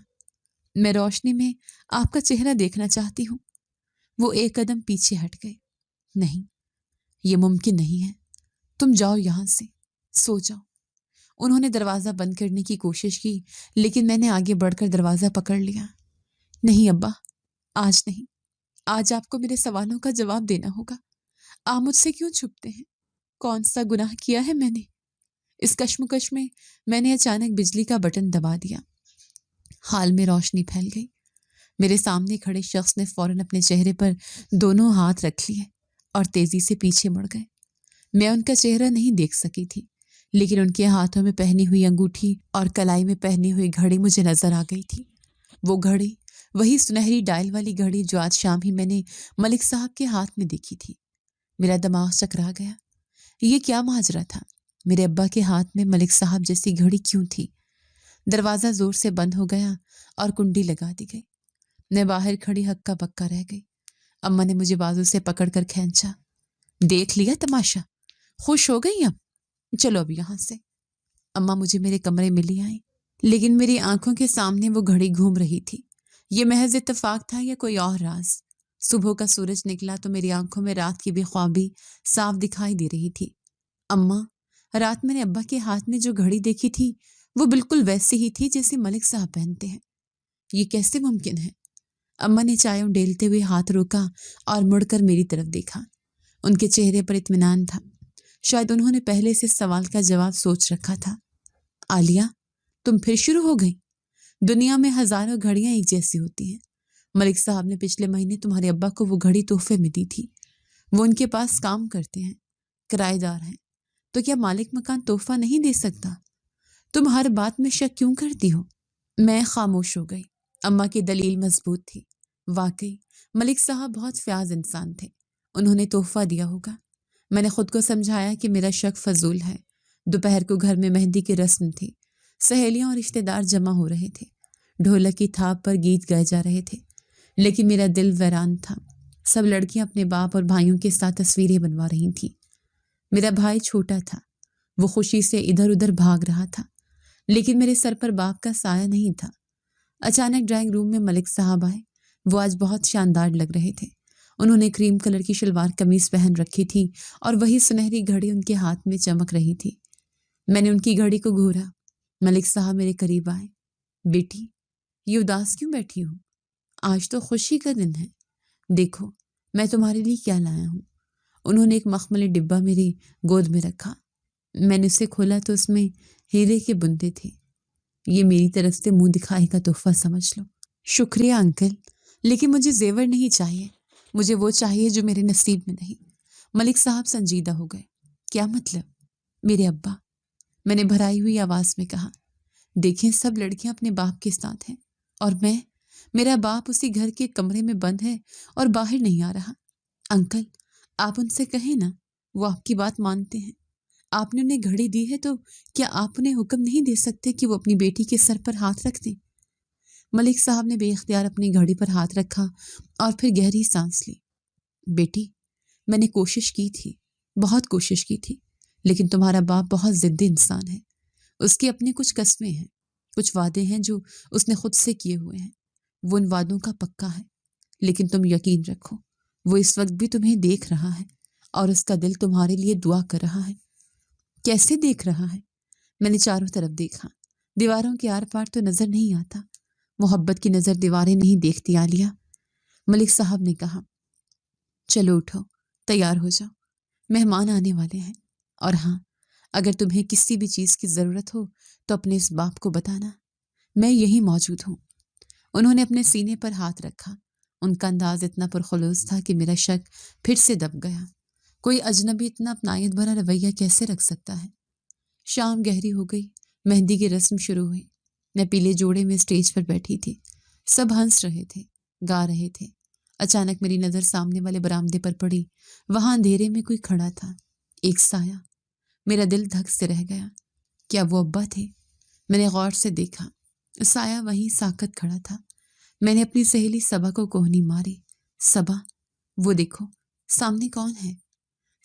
B: میں روشنی میں آپ کا چہرہ دیکھنا چاہتی ہوں۔ وہ ایک قدم پیچھے ہٹ گئے۔ نہیں، یہ ممکن نہیں ہے، تم جاؤ یہاں سے، سو جاؤ۔ انہوں نے دروازہ بند کرنے کی کوشش کی، لیکن میں نے آگے بڑھ کر دروازہ پکڑ لیا۔ نہیں ابا، آج نہیں، آج آپ کو میرے سوالوں کا جواب دینا ہوگا۔ آپ مجھ سے کیوں چھپتے ہیں؟ کون سا گناہ کیا ہے میں نے؟ اس کشمکش میں نے اچانک بجلی کا بٹن دبا دیا۔ حال میں روشنی پھیل گئی۔ میرے سامنے کھڑے شخص نے فوراً اپنے چہرے پر دونوں ہاتھ رکھ لیے اور تیزی سے پیچھے مڑ گئے۔ میں ان کا چہرہ نہیں دیکھ سکی تھی، لیکن ان کے ہاتھوں میں پہنی ہوئی انگوٹھی اور کلائی میں پہنی ہوئی گھڑی مجھے نظر آ گئی تھی۔ وہ گھڑی وہی سنہری ڈائل والی گھڑی جو آج شام ہی میں نے ملک صاحب کے ہاتھ میں دیکھی تھی۔ میرا دماغ چکرا گیا۔ یہ کیا ماجرا تھا؟ میرے ابا کے ہاتھ میں ملک صاحب جیسی گھڑی کیوں تھی؟ دروازہ زور سے بند ہو گیا اور کنڈی لگا دی گئی۔ میں باہر کھڑی ہکا بکا رہ گئی۔ اماں نے مجھے بازو سے پکڑ کر کھینچا۔ دیکھ لیا تماشا؟ خوش ہو گئی اب؟ چلو اب یہاں سے۔ اماں مجھے میرے کمرے میں لے آئیں، لیکن میری آنکھوں کے سامنے وہ گھڑی گھوم رہی تھی۔ یہ محض اتفاق تھا یا کوئی اور راز؟ صبح کا سورج نکلا تو میری آنکھوں میں رات کی بے خوابی صاف دکھائی دے رہی تھی۔ اماں، رات میں نے ابا کے ہاتھ میں جو گھڑی دیکھی تھی وہ بالکل ویسی ہی تھی جیسے ملک صاحب پہنتے ہیں۔ یہ کیسے ممکن ہے؟ اماں نے چائے ڈیلتے ہوئے ہاتھ روکا اور مڑ کر میری طرف دیکھا۔ ان کے چہرے پر اطمینان تھا۔ شاید انہوں نے پہلے سے سوال کا جواب سوچ رکھا تھا۔ عالیہ، تم پھر شروع ہو گئی؟ دنیا میں ہزاروں گھڑیاں ایک جیسی ہوتی ہیں۔ ملک صاحب نے پچھلے مہینے تمہارے ابا کو وہ گھڑی تحفے میں دی تھی۔ وہ ان کے پاس کام کرتے ہیں، کرایہ دار ہیں، تو کیا مالک مکان تحفہ نہیں دے سکتا؟ تم ہر بات میں شک کیوں کرتی ہو؟ میں خاموش ہو گئی۔ اماں کی دلیل مضبوط تھی۔ واقعی ملک صاحب بہت فیاض انسان تھے، انہوں نے تحفہ دیا ہوگا۔ میں نے خود کو سمجھایا کہ میرا شک فضول ہے۔ دوپہر کو گھر میں مہندی کی رسم تھی۔ سہیلیاں اور رشتہ دار جمع ہو رہے تھے۔ ڈھولک کی تھاپ پر گیت گائے جا رہے تھے، لیکن میرا دل ویران تھا۔ سب لڑکیاں اپنے باپ اور بھائیوں کے ساتھ تصویریں بنوا رہی تھیں۔ میرا بھائی چھوٹا تھا، وہ خوشی سے ادھر ادھر بھاگ رہا تھا، لیکن میرے سر پر باپ کا سایہ نہیں تھا۔ اچانک ڈرائنگ روم میں ملک صاحب آئے۔ وہ آج بہت شاندار لگ رہے تھے۔ انہوں نے کریم کلر کی شلوار قمیض پہن رکھی تھی اور وہی سنہری گھڑی ان کے ہاتھ میں چمک رہی تھی۔ میں نے ان کی گھڑی کو گھورا۔ ملک صاحب میرے قریب آئے۔ بیٹی، یہ اداس کیوں بیٹھی ہو؟ آج تو خوشی کا دن ہے، دیکھو میں تمہارے لیے کیا لایا ہوں۔ انہوں نے ایک مخملی ڈبہ میری گود میں رکھا۔ میں نے اسے کھولا تو اس میں ہیرے کے بندے تھے۔ یہ میری طرف سے منہ دکھائی کا تحفہ سمجھ لو۔ شکریہ انکل، لیکن مجھے زیور نہیں چاہیے، مجھے وہ چاہیے جو میرے نصیب میں نہیں۔ ملک صاحب سنجیدہ ہو گئے۔ کیا مطلب؟ میرے ابا، میں نے بھرائی ہوئی آواز میں کہا۔ دیکھیں، سب لڑکیاں اپنے باپ کے ساتھ ہیں اور میرا باپ اسی گھر کے کمرے میں بند ہے اور باہر نہیں آ رہا۔ انکل، آپ ان سے کہیں نا، وہ آپ کی بات مانتے ہیں۔ آپ نے انہیں گھڑی دی ہے تو کیا آپ انہیں حکم نہیں دے سکتے کہ وہ اپنی بیٹی کے سر پر ہاتھ رکھ دیں؟ ملک صاحب نے بے اختیار اپنی گھڑی پر ہاتھ رکھا اور پھر گہری سانس لی۔ بیٹی، میں نے کوشش کی تھی، بہت کوشش کی تھی، لیکن تمہارا باپ بہت ضدی انسان ہے۔ اس کی اپنی کچھ قسمیں ہیں، کچھ وعدے ہیں جو اس نے خود سے کیے ہوئے ہیں۔ وہ ان وعدوں کا پکا ہے، لیکن تم یقین رکھو، وہ اس وقت بھی تمہیں دیکھ رہا ہے اور اس کا دل تمہارے لیے دعا کر رہا ہے۔ کیسے دیکھ رہا ہے؟ میں نے چاروں طرف دیکھا۔ دیواروں کے آر پار تو نظر نہیں آتا۔ محبت کی نظر دیواریں نہیں دیکھتی عالیہ۔ ملک صاحب نے کہا۔ چلو اٹھو، تیار ہو جاؤ، مہمان آنے والے ہیں، اور ہاں، اگر تمہیں کسی بھی چیز کی ضرورت ہو تو اپنے اس باپ کو بتانا، میں یہی موجود ہوں۔ انہوں نے اپنے سینے پر ہاتھ رکھا۔ ان کا انداز اتنا پرخلوص تھا کہ میرا شک پھر سے دب گیا۔ کوئی اجنبی اتنا اپنائیت بھرا رویہ کیسے رکھ سکتا ہے؟ شام گہری ہو گئی، مہندی کی رسم شروع ہوئی۔ میں پیلے جوڑے میں اسٹیج پر بیٹھی تھی۔ سب ہنس رہے تھے، گا رہے تھے۔ اچانک میری نظر سامنے والے برآمدے پر پڑی۔ وہاں اندھیرے میں کوئی کھڑا تھا، ایک سایہ۔ میرا دل دھک سے رہ گیا۔ کیا وہ ابا تھے؟ میں نے غور سے دیکھا، سایہ وہیں ساکت کھڑا تھا۔ میں نے اپنی سہیلی صبا کو کوہنی ماری۔ صبا، وہ دیکھو، سامنے کون ہے؟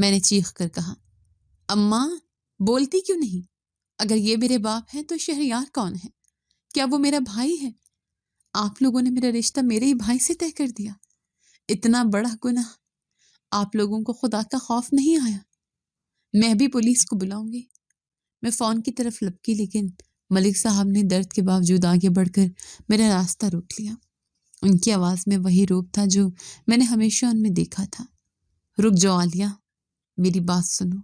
B: میں نے چیخ کر کہا، اماں بولتی کیوں نہیں؟ اگر یہ میرے باپ ہیں تو شہریار کون ہے؟ کیا وہ میرا بھائی ہے؟ آپ لوگوں نے میرا رشتہ میرے ہی بھائی سے طے کر دیا۔ اتنا بڑا گناہ، آپ لوگوں کو خدا کا خوف نہیں آیا؟ میں بھی پولیس کو بلاؤں گی۔ میں فون کی طرف لپکی، لیکن ملک صاحب نے درد کے باوجود آگے بڑھ کر میرا راستہ روک لیا۔ ان کی آواز میں وہی روپ تھا جو میں نے ہمیشہ ان میں دیکھا تھا۔ رک جاؤ عالیہ، میری بات سنو۔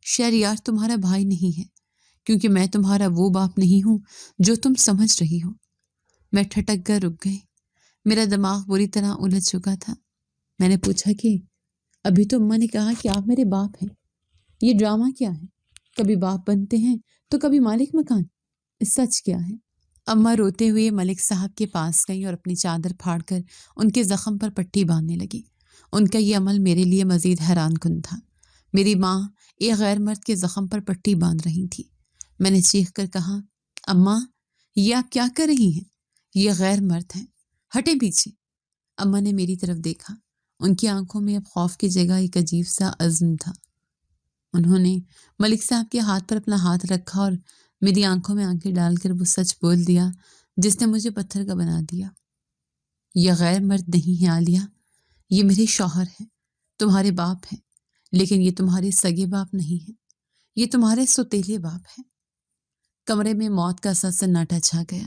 B: شہریار تمہارا بھائی نہیں ہے، کیونکہ میں تمہارا وہ باپ نہیں ہوں جو تم سمجھ رہی ہو۔ میں ٹھٹک کر رک گئی۔ میرا دماغ بری طرح الجھ چکا تھا۔ میں نے پوچھا کہ ابھی تو اماں نے کہا کہ آپ میرے باپ ہیں، یہ ڈرامہ کیا ہے؟ کبھی باپ بنتے ہیں تو کبھی مالک مکان، سچ کیا ہے؟ اماں روتے ہوئے ملک صاحب کے پاس گئیں اور اپنی چادر پھاڑ کر ان کے زخم پر پٹی باندھنے لگی۔ ان کا یہ عمل میرے لیے مزید حیران کن تھا۔ میری ماں ایک غیر مرد کے زخم پر پٹی باندھ رہی تھی۔ میں نے چیخ کر کہا، اماں یہ آپ کیا کر رہی ہیں؟ یہ غیر مرد ہیں، ہٹیں پیچھے۔ اماں نے میری طرف دیکھا۔ ان کی آنکھوں میں اب خوف کی جگہ ایک عجیب سا عزم تھا۔ انہوں نے ملک صاحب کے ہاتھ پر اپنا ہاتھ رکھا اور میری آنکھوں میں آنکھیں ڈال کر وہ سچ بول دیا جس نے مجھے پتھر کا بنا دیا۔ یہ غیر مرد نہیں ہے عالیہ، یہ میرے شوہر ہیں، تمہارے باپ ہیں، لیکن یہ تمہارے سگے باپ نہیں ہیں، یہ تمہارے سوتیلے باپ ہیں۔ کمرے میں موت کا سا سناٹا چھا گیا۔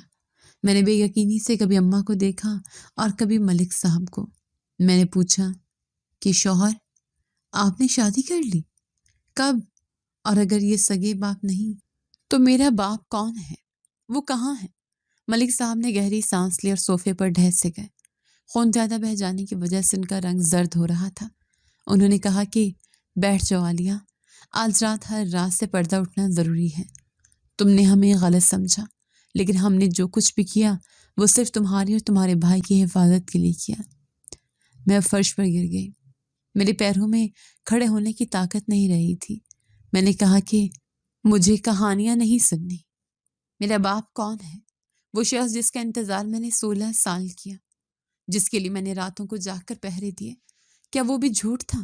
B: میں نے بے یقینی سے کبھی اماں کو دیکھا اور کبھی ملک صاحب کو۔ میں نے پوچھا کہ شوہر، آپ نے شادی کر لی؟ کب؟ اور اگر یہ سگے باپ نہیں تو میرا باپ کون ہے؟ وہ کہاں ہے؟ ملک صاحب نے گہری سانس لی اور صوفے پر ڈھہ سے گئے۔ خون زیادہ بہہ جانے کی وجہ سے ان کا رنگ زرد ہو رہا تھا۔ انہوں نے کہا کہ بیٹھ جاؤ عالیہ، آج رات ہر رات سے پردہ اٹھنا ضروری ہے۔ تم نے ہمیں غلط سمجھا، لیکن ہم نے جو کچھ بھی کیا وہ صرف تمہاری اور تمہارے بھائی کی حفاظت کے لیے کیا۔ میں فرش پر گر گئی۔ میرے پیروں میں کھڑے ہونے کی طاقت نہیں رہی تھی۔ میں نے کہا کہ مجھے کہانیاں نہیں سننی۔ میرا باپ کون ہے؟ وہ شخص جس کا انتظار میں نے 16 سال کیا، جس کے لیے میں نے راتوں کو جاگ کر پہرے دیے، کیا وہ بھی جھوٹ تھا؟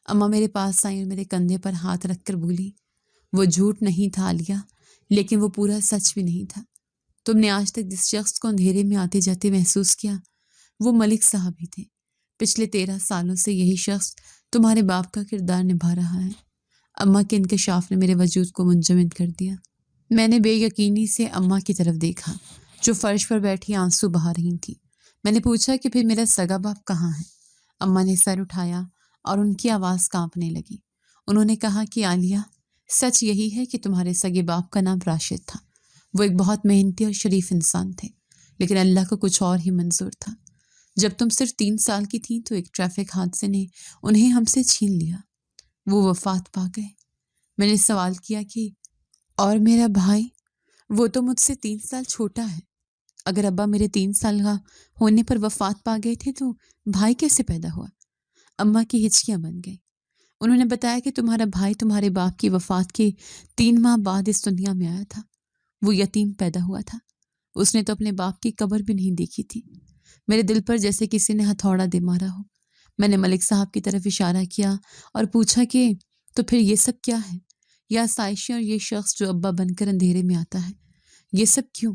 B: اماں میرے پاس آئی اور میرے کندھے پر ہاتھ رکھ کر بولی، وہ جھوٹ نہیں تھا عالیہ، لیکن وہ پورا سچ بھی نہیں تھا۔ تم نے آج تک جس شخص کو اندھیرے میں آتے جاتے محسوس کیا وہ ملک صاحب ہی تھے۔ پچھلے 13 سالوں سے یہی شخص تمہارے باپ کا کردار نبھا رہا ہے۔ اماں کے انکشاف نے میرے وجود کو منجمد کر دیا۔ میں نے بے یقینی سے اماں کی طرف دیکھا جو فرش پر بیٹھی آنسو بہا رہی تھی۔ میں نے پوچھا کہ پھر میرا سگا باپ کہاں ہے؟ اماں نے سر اٹھایا اور ان کی آواز کانپنے لگی۔ انہوں نے کہا کہ عالیہ، سچ یہی ہے کہ تمہارے سگے باپ کا نام راشد تھا۔ وہ ایک بہت محنتی اور شریف انسان تھے، لیکن اللہ کو کچھ اور ہی منظور تھا۔ جب تم صرف 3 سال کی تھیں تو ایک ٹریفک حادثے نے انہیں ہم سے چھین لیا۔ وہ وفات پا گئے۔ میں نے سوال کیا کہ اور میرا بھائی؟ وہ تو مجھ سے 3 سال چھوٹا ہے۔ اگر ابا میرے 3 سال کا ہونے پر وفات پا گئے تھے تو بھائی کیسے پیدا ہوا؟ اماں کی ہچکیاں بن گئی۔ انہوں نے بتایا کہ تمہارا بھائی تمہارے باپ کی وفات کے 3 ماہ بعد اس دنیا میں آیا تھا۔ وہ یتیم پیدا ہوا تھا۔ اس نے تو اپنے باپ کی قبر بھی نہیں دیکھی تھی۔ میرے دل پر جیسے کسی نے ہتھوڑا دے مارا ہو۔ میں نے ملک صاحب کی طرف اشارہ کیا اور پوچھا کہ تو پھر یہ سب کیا ہے؟ یہ آسائشیں اور یہ شخص جو ابا بن کر اندھیرے میں آتا ہے، یہ سب کیوں؟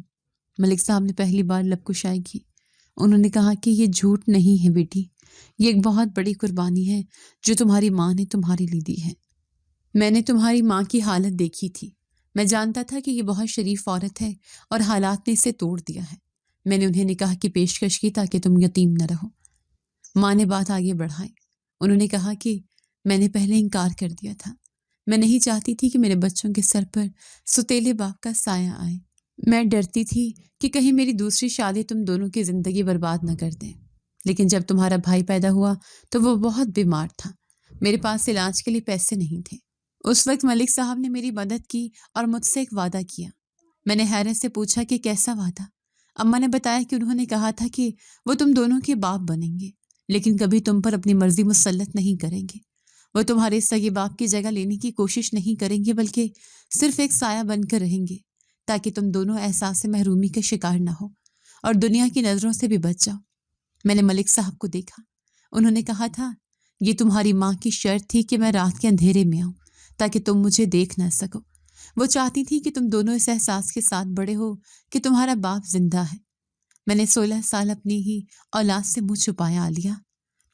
B: ملک صاحب نے پہلی بار لب کشائی کی۔ انہوں نے کہا کہ یہ جھوٹ نہیں ہے بیٹی، یہ ایک بہت بڑی قربانی ہے جو تمہاری ماں نے تمہارے لیے دی ہے۔ میں نے تمہاری ماں کی حالت دیکھی تھی۔ میں جانتا تھا کہ یہ بہت شریف عورت ہے اور حالات نے اسے توڑ دیا ہے۔ میں نے انہیں نکاح کی پیشکش کی تاکہ تم یتیم نہ رہو۔ ماں نے بات آگے بڑھائی۔ انہوں نے کہا کہ میں نے پہلے انکار کر دیا تھا۔ میں نہیں چاہتی تھی کہ میرے بچوں کے سر پر سوتیلے باپ کا سایہ آئے۔ میں ڈرتی تھی کہ کہیں میری دوسری شادی تم دونوں کی زندگی برباد نہ کر دے۔ لیکن جب تمہارا بھائی پیدا ہوا تو وہ بہت بیمار تھا۔ میرے پاس علاج کے لیے پیسے نہیں تھے۔ اس وقت ملک صاحب نے میری مدد کی اور مجھ سے ایک وعدہ کیا۔ میں نے حیرت سے پوچھا کہ کیسا وعدہ؟ اماں نے بتایا کہ انہوں نے کہا تھا کہ وہ تم دونوں کے باپ بنیں گے، لیکن کبھی تم پر اپنی مرضی مسلط نہیں کریں گے۔ وہ تمہارے سگے باپ کی جگہ لینے کی کوشش نہیں کریں گے، بلکہ صرف ایک سایہ بن کر رہیں گے تاکہ تم دونوں احساس محرومی کا شکار نہ ہو اور دنیا کی نظروں سے بھی بچ جاؤ۔ میں نے ملک صاحب کو دیکھا۔ انہوں نے کہا تھا یہ تمہاری ماں کی شرط تھی کہ میں رات کے اندھیرے میں آؤں تاکہ تم مجھے دیکھ نہ سکو۔ وہ چاہتی تھی کہ تم دونوں اس احساس کے ساتھ بڑے ہو کہ تمہارا باپ زندہ ہے۔ میں نے 16 سال اپنی ہی اولاد سے منہ چھپایا عالیہ۔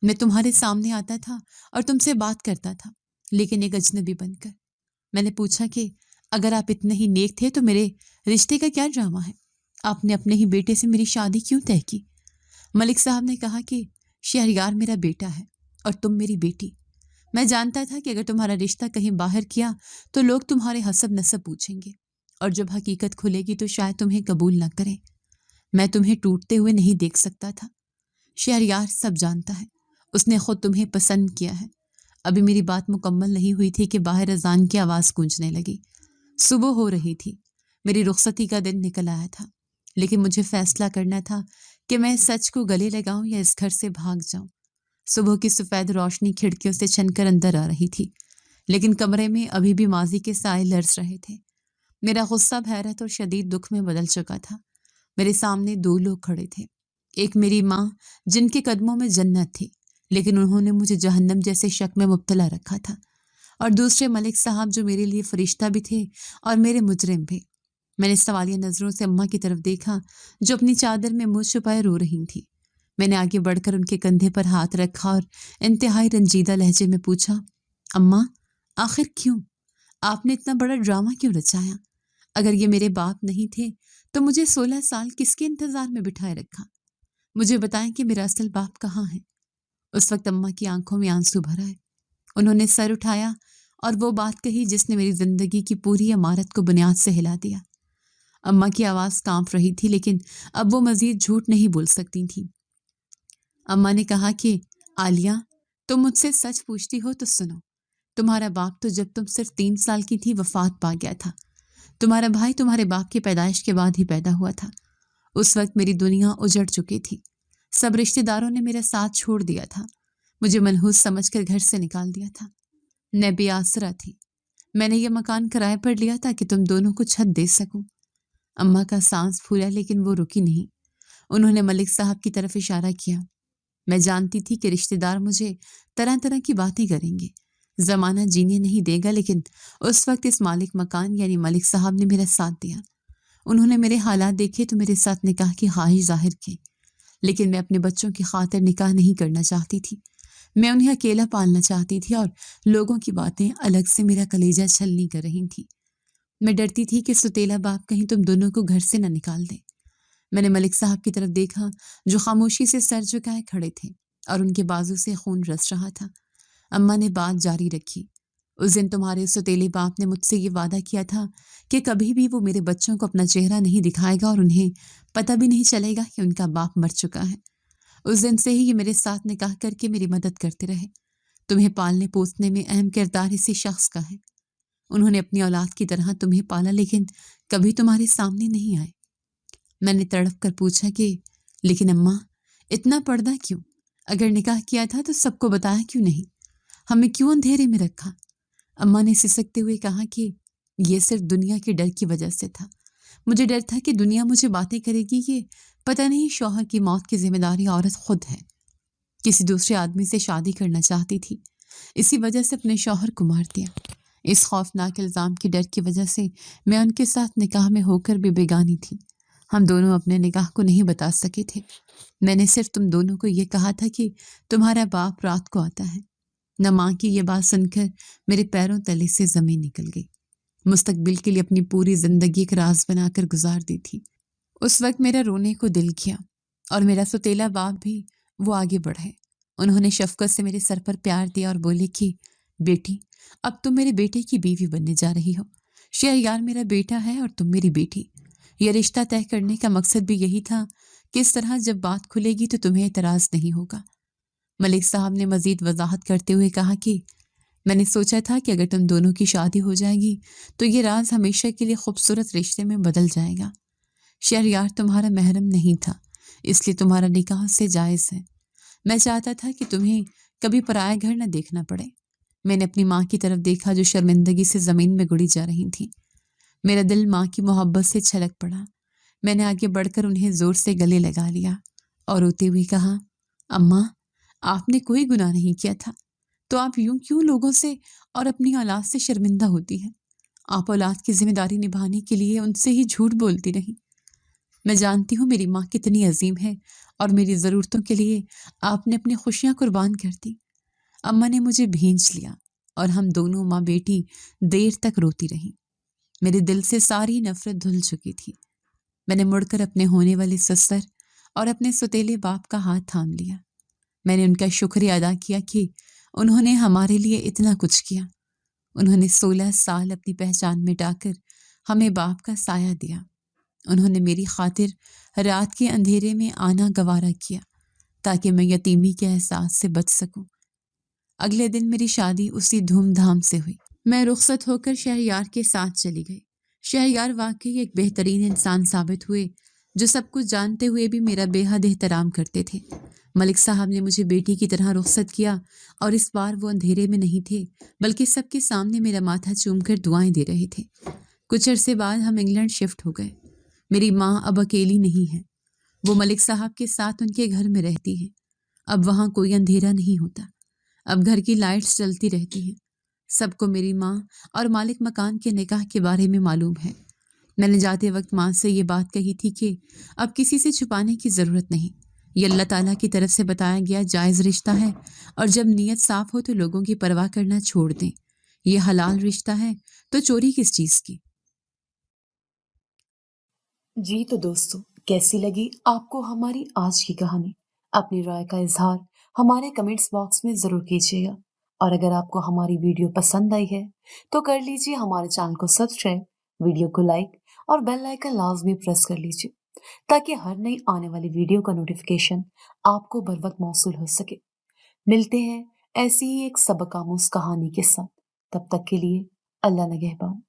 B: میں تمہارے سامنے آتا تھا اور تم سے بات کرتا تھا، لیکن ایک اجنبی بن کر۔ میں نے پوچھا کہ اگر آپ اتنے ہی نیک تھے تو میرے رشتے کا کیا ڈرامہ ہے؟ آپ نے اپنے ہی بیٹے سے میری شادی کیوں طے کی؟ ملک صاحب نے کہا کہ شہریار میرا بیٹا ہے اور تم میری بیٹی۔ میں جانتا تھا کہ اگر تمہارا رشتہ کہیں باہر کیا تو لوگ تمہارے حسب نسب پوچھیں گے، اور جب حقیقت کھلے گی تو شاید تمہیں قبول نہ کریں۔ میں تمہیں ٹوٹتے ہوئے نہیں دیکھ سکتا تھا۔ شہریار سب جانتا ہے، اس نے خود تمہیں پسند کیا ہے۔ ابھی میری بات مکمل نہیں ہوئی تھی کہ باہر اذان کی آواز گونجنے لگی۔ صبح ہو رہی تھی، میری رخصتی کا دن نکل آیا تھا، لیکن مجھے فیصلہ کرنا تھا کہ میں سچ کو گلے لگاؤں یا اس گھر سے بھاگ جاؤں۔ صبح کی سفید روشنی کھڑکیوں سے چھن کر اندر آ رہی تھی، لیکن کمرے میں ابھی بھی ماضی کے سائے لرز رہے تھے۔ میرا غصہ حیرت اور شدید دکھ میں بدل چکا تھا۔ میرے سامنے 2 لوگ کھڑے تھے، ایک میری ماں جن کے قدموں میں جنت تھی، لیکن انہوں نے مجھے جہنم جیسے شک میں مبتلا رکھا تھا، اور دوسرے ملک صاحب جو میرے لیے فرشتہ بھی تھے اور میرے مجرم بھی۔ میں نے سوالیہ نظروں سے اماں کی طرف دیکھا جو اپنی چادر میں منہ چھپائے رو رہی تھی۔ میں نے آگے بڑھ کر ان کے کندھے پر ہاتھ رکھا اور انتہائی رنجیدہ لہجے میں پوچھا، اماں آخر کیوں؟ آپ نے اتنا بڑا ڈرامہ کیوں رچایا؟ اگر یہ میرے باپ نہیں تھے تو مجھے 16 سال کس کے انتظار میں بٹھائے رکھا؟ مجھے بتائیں کہ میرا اصل باپ کہاں ہے؟ اس وقت اماں کی آنکھوں میں آنسو بھر آئے۔ انہوں نے سر اٹھایا اور وہ بات کہی جس نے میری زندگی کی پوری عمارت کو بنیاد سے ہلا دیا۔ اماں کی آواز کانپ رہی تھی، لیکن اب وہ مزید جھوٹ نہیں بول سکتی تھی۔ اماں نے کہا کہ عالیہ، تم مجھ سے سچ پوچھتی ہو تو سنو۔ تمہارا باپ تو جب تم صرف 3 سال کی تھی وفات پا گیا تھا۔ تمہارا بھائی تمہارے باپ کی پیدائش کے بعد ہی پیدا ہوا تھا۔ اس وقت میری دنیا اجڑ چکی تھی، سب رشتہ داروں نے میرا ساتھ چھوڑ دیا تھا، مجھے منحوس سمجھ کر گھر سے نکال دیا تھا۔ میں بے آسرا تھی، میں نے یہ مکان کرائے پر لیا تھا کہ تم دونوں کو چھت دے سکوں۔ اماں کا سانس پھولا، لیکن وہ رکی نہیں۔ انہوں نے ملک صاحب کی طرف اشارہ کیا۔ میں جانتی تھی کہ رشتہ دار مجھے طرح طرح کی باتیں کریں گے، زمانہ جینے نہیں دے گا، لیکن اس وقت اس مالک مکان یعنی ملک صاحب نے میرا ساتھ دیا۔ انہوں نے میرے حالات دیکھے تو میرے ساتھ نکاح کی خواہش ظاہر کی، لیکن میں اپنے بچوں کی خاطر نکاح نہیں کرنا چاہتی تھی۔ میں انہیں اکیلا پالنا چاہتی تھی، اور لوگوں کی باتیں الگ سے میرا کلیجہ چھلنی کر رہی تھی۔ میں ڈرتی تھی کہ ستیلا باپ کہیں تم دونوں کو گھر سے نہ نکال دے۔ میں نے ملک صاحب کی طرف دیکھا جو خاموشی سے سر جھکائے کھڑے تھے اور ان کے بازو سے خون رس رہا تھا۔ اماں نے بات جاری رکھی، اس دن تمہارے ستیلے باپ نے مجھ سے یہ وعدہ کیا تھا کہ کبھی بھی وہ میرے بچوں کو اپنا چہرہ نہیں دکھائے گا اور انہیں پتہ بھی نہیں چلے گا کہ ان کا باپ مر چکا ہے۔ اس دن سے ہی یہ میرے ساتھ نکاح کر کے میری مدد کرتے رہے۔ تمہیں پالنے پوسنے میں اہم کردار اسی شخص کا ہے۔ انہوں نے اپنی اولاد کی طرح تمہیں پالا، لیکن کبھی تمہارے سامنے نہیں آئے۔ میں نے تڑپ کر پوچھا کہ لیکن اماں اتنا پردہ کیوں؟ اگر نکاح کیا تھا تو سب کو بتایا کیوں نہیں؟ ہمیں کیوں اندھیرے میں رکھا؟ اماں نے سسکتے ہوئے کہا کہ یہ صرف دنیا کے ڈر کی وجہ سے تھا۔ مجھے ڈر تھا کہ دنیا مجھے باتیں کرے گی کہ پتہ نہیں شوہر کی موت کی ذمہ داری عورت خود ہے، کسی دوسرے آدمی سے شادی کرنا چاہتی تھی، اسی وجہ سے اپنے شوہر کو مار دیا۔ اس خوفناک الزام کے ڈر کی وجہ سے میں ان کے ساتھ نکاح میں ہو کر بھی بیگانی تھی۔ ہم دونوں اپنے نکاح کو نہیں بتا سکے تھے۔ میں نے صرف تم دونوں کو یہ کہا تھا کہ تمہارا باپ رات کو آتا ہے۔ نہ ماں کی یہ بات سن کر میرے پیروں تلے سے زمین نکل گئی۔ مستقبل کے لیے اپنی پوری زندگی ایک راز بنا کر گزار دی تھی۔ اس وقت میرا رونے کو دل کیا، اور میرا ستیلا باپ بھی وہ آگے بڑھے۔ انہوں نے شفقت سے میرے سر پر پیار دیا اور بولے کہ بیٹی، اب تم میرے بیٹے کی بیوی بننے جا رہی ہو۔ شہریار میرا بیٹا ہے اور تم میری بیٹی۔ یہ رشتہ طے کرنے کا مقصد بھی یہی تھا کہ اس طرح جب بات کھلے گی تو تمہیں اعتراض نہیں ہوگا۔ ملک صاحب نے مزید وضاحت کرتے ہوئے کہا کہ میں نے سوچا تھا کہ اگر تم دونوں کی شادی ہو جائے گی تو یہ راز ہمیشہ کے لیے خوبصورت رشتے میں بدل جائے گا۔ شہریار تمہارا محرم نہیں تھا، اس لیے تمہارا نکاح سے جائز ہے۔ میں چاہتا تھا کہ تمہیں کبھی پرایا گھر نہ دیکھنا پڑے۔ میں نے اپنی ماں کی طرف دیکھا جو شرمندگی سے زمین میں گڑی جا رہی تھی۔ میرا دل ماں کی محبت سے چھلک پڑا۔ میں نے آگے بڑھ کر انہیں زور سے گلے لگا لیا اور روتے ہوئے کہا، اماں آپ نے کوئی گناہ نہیں کیا تھا، تو آپ یوں کیوں لوگوں سے اور اپنی اولاد سے شرمندہ ہوتی ہیں؟ آپ اولاد کی ذمہ داری نبھانے کے لیے ان سے ہی جھوٹ بولتی رہی۔ میں جانتی ہوں میری ماں کتنی عظیم ہے اور میری ضرورتوں کے لیے آپ نے اپنی خوشیاں قربان کر دی۔ اماں نے مجھے بھینچ لیا اور ہم دونوں ماں بیٹی دیر تک روتی رہیں۔ میرے دل سے ساری نفرت دھل چکی تھی۔ میں نے مڑ کر اپنے ہونے والے سسر اور اپنے سوتیلے باپ کا ہاتھ تھام لیا۔ میں نے ان کا شکریہ ادا کیا کہ انہوں نے ہمارے لیے اتنا کچھ کیا۔ انہوں نے 16 سال اپنی پہچان مٹا کر ہمیں باپ کا سایہ دیا۔ انہوں نے میری خاطر رات کے اندھیرے میں آنا گوارا کیا تاکہ میں یتیمی کے احساس سے بچ سکوں۔ اگلے دن میری شادی اسی دھوم دھام سے ہوئی۔ میں رخصت ہو کر شہریار کے ساتھ چلی گئی۔ شہریار واقعی ایک بہترین انسان ثابت ہوئے جو سب کچھ جانتے ہوئے بھی میرا بے حد احترام کرتے تھے۔ ملک صاحب نے مجھے بیٹی کی طرح رخصت کیا اور اس بار وہ اندھیرے میں نہیں تھے بلکہ سب کے سامنے میرا ماتھا چوم کر دعائیں دے رہے تھے۔ کچھ عرصے بعد ہم انگلینڈ شفٹ ہو گئے۔ میری ماں اب اکیلی نہیں ہے، وہ ملک صاحب کے ساتھ ان کے گھر میں رہتی ہے۔ اب وہاں کوئی اندھیرا نہیں ہوتا، اب گھر کی لائٹس چلتی رہتی ہیں۔ سب کو میری ماں اور مالک مکان کے نکاح کے بارے میں معلوم ہے۔ میں نے جاتے وقت ماں سے یہ بات کہی تھی کہ اب کسی سے چھپانے کی ضرورت نہیں، یہ اللہ تعالیٰ کی طرف سے بتایا گیا جائز رشتہ ہے، اور جب نیت صاف ہو تو لوگوں کی پرواہ کرنا چھوڑ دیں۔ یہ حلال رشتہ ہے تو چوری کس چیز کی؟
A: جی تو دوستو، کیسی لگی آپ کو ہماری آج کی کہانی؟ اپنی رائے کا اظہار ہمارے کمنٹس باکس میں ضرور کیجیے گا، اور اگر آپ کو ہماری ویڈیو پسند آئی ہے تو کر لیجیے ہمارے چینل کو سبسکرائب، ویڈیو کو لائک اور بیل آئیکن لازمی پریس کر لیجیے تاکہ ہر نئی آنے والی ویڈیو کا نوٹیفیکیشن آپ کو بر وقت موصول ہو سکے۔ ملتے ہیں ایسی ہی ایک سبق آموز کہانی کے ساتھ، تب تک کے لیے اللہ نگہبان۔